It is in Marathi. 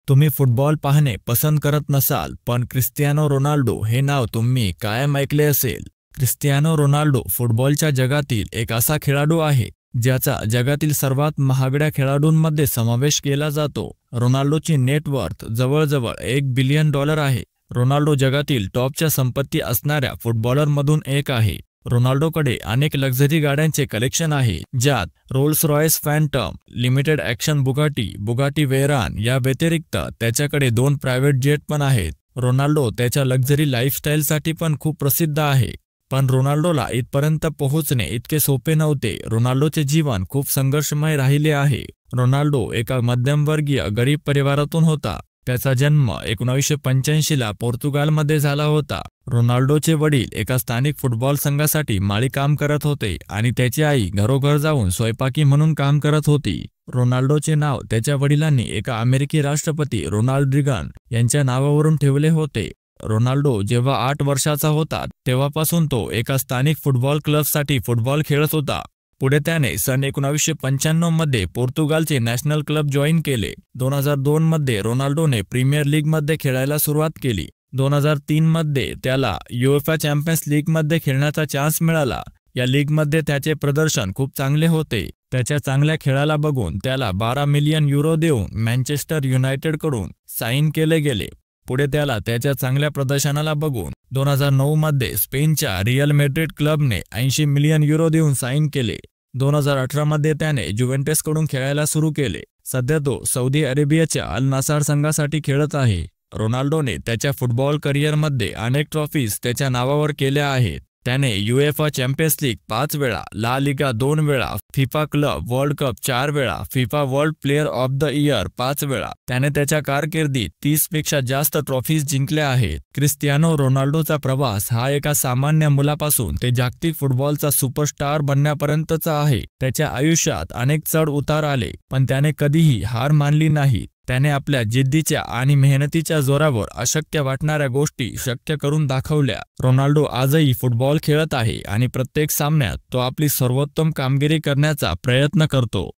तुम्ही फुटबॉल पाहणे पसंत करत नसाल, पण क्रिस्टियानो रोनाल्डो हे नाव तुम्ही कायम ऐकले असेल. क्रिस्टियानो रोनाल्डो फुटबॉलच्या जगातील एक असा खेळाडू आहे ज्याचा जगातील सर्वात महागड्या खेळाडूंमध्ये समावेश केला जातो. रोनाल्डोची नेटवर्थ जवळजवळ $1 बिलियन आहे. रोनाल्डो जगातील टॉपच्या संपत्ती असणाऱ्या फुटबॉलरमधून एक आहे. रोनाल्डोकडे अनेक लक्झरी गाड्यांचे कलेक्शन आहे, ज्यात Rolls Royce Phantom, limited edition Bugatti Veyron या व्यतिरिक्त त्याच्याकडे 2 प्रायव्हेट जेट पण आहेत. रोनाल्डो त्याच्या लक्झरी लाईफस्टाईलसाठी पण खूप प्रसिद्ध आहे. पण रोनाल्डोला इथपर्यंत पोहोचणे इतके सोपे नव्हते. रोनाल्डोचे जीवन खूप संघर्षमय राहिले आहे. रोनाल्डो एका मध्यमवर्गीय गरीब परिवारातून होता. त्याचा जन्म 1985ला पोर्तुगालमध्ये झाला होता. रोनाल्डोचे वडील एका स्थानिक फुटबॉल संघासाठी माळी काम करत होते आणि त्याची आई घरोघर जाऊन स्वयंपाकी म्हणून काम करत होती. रोनाल्डोचे नाव त्याच्या वडिलांनी एका अमेरिकी राष्ट्रपती रोनाल्ड रिगन यांच्या नावावरून ठेवले होते. रोनाल्डो जेव्हा 8 वर्षाचा होता तेव्हापासून तो एका स्थानिक फुटबॉल क्लबसाठी फुटबॉल खेळत होता. पुढे त्याने सन 1995 मध्ये पोर्तुगालचे नॅशनल क्लब जॉईन केले. 2002 मध्ये रोनाल्डोने प्रीमियर लीगमध्ये खेळायला सुरुवात केली. 2003 मध्ये त्याला युएफा चॅम्पियन्स लीगमध्ये खेळण्याचा चान्स मिळाला. या लीगमध्ये त्याचे प्रदर्शन खूप चांगले होते. त्याच्या चांगल्या खेळाला बघून त्याला €12 मिलियन देऊन मँचेस्टर युनायटेडकडून साईन केले गेले. पुढे त्याला त्याच्या चांगल्या प्रदर्शनाला बघून 2009 मध्ये स्पेनच्या रिअल मॅड्रिड क्लबने €80 मिलियन देऊन साईन केले. 2018 मध्ये त्याने जुवेंटसकडून खेळायला सुरू केले. सध्या तो सौदी अरेबियाच्या अल नासर संघासाठी खेळत आहे. रोनाल्डोने त्याच्या फुटबॉल करिअरमध्ये अनेक ट्रॉफीज त्याच्या नावावर केल्या आहेत. त्याने युएफा चॅम्पियन्स लीग 5 वेळा, ला लिगा 2 वेळा, फिफा क्लब वर्ल्ड कप 4 वेळा, FIFA world player of the year 5 वेळा. त्याने त्याच्या कारकिर्दीत 30 पेक्षा जास्त ट्रॉफीज जिंकल्या आहेत. क्रिस्टियानो रोनाल्डोचा प्रवास हा एका सामान्य मुलापासून ते जागतिक फुटबॉलचा सुपरस्टार बनण्यापर्यंतचा आहे. त्याच्या आयुष्यात अनेक चढ उतार आले, पण त्याने कधीही हार मानली नाही. त्याने आपल्या जिद्दीच्या आणि मेहनतीच्या जोरावर अशक्य वाटणाऱ्या गोष्टी शक्य करून दाखवल्या. रोनाल्डो आजही फुटबॉल खेळत आहे आणि प्रत्येक सामन्यात तो आपली सर्वोत्तम कामगिरी करण्याचा प्रयत्न करतो.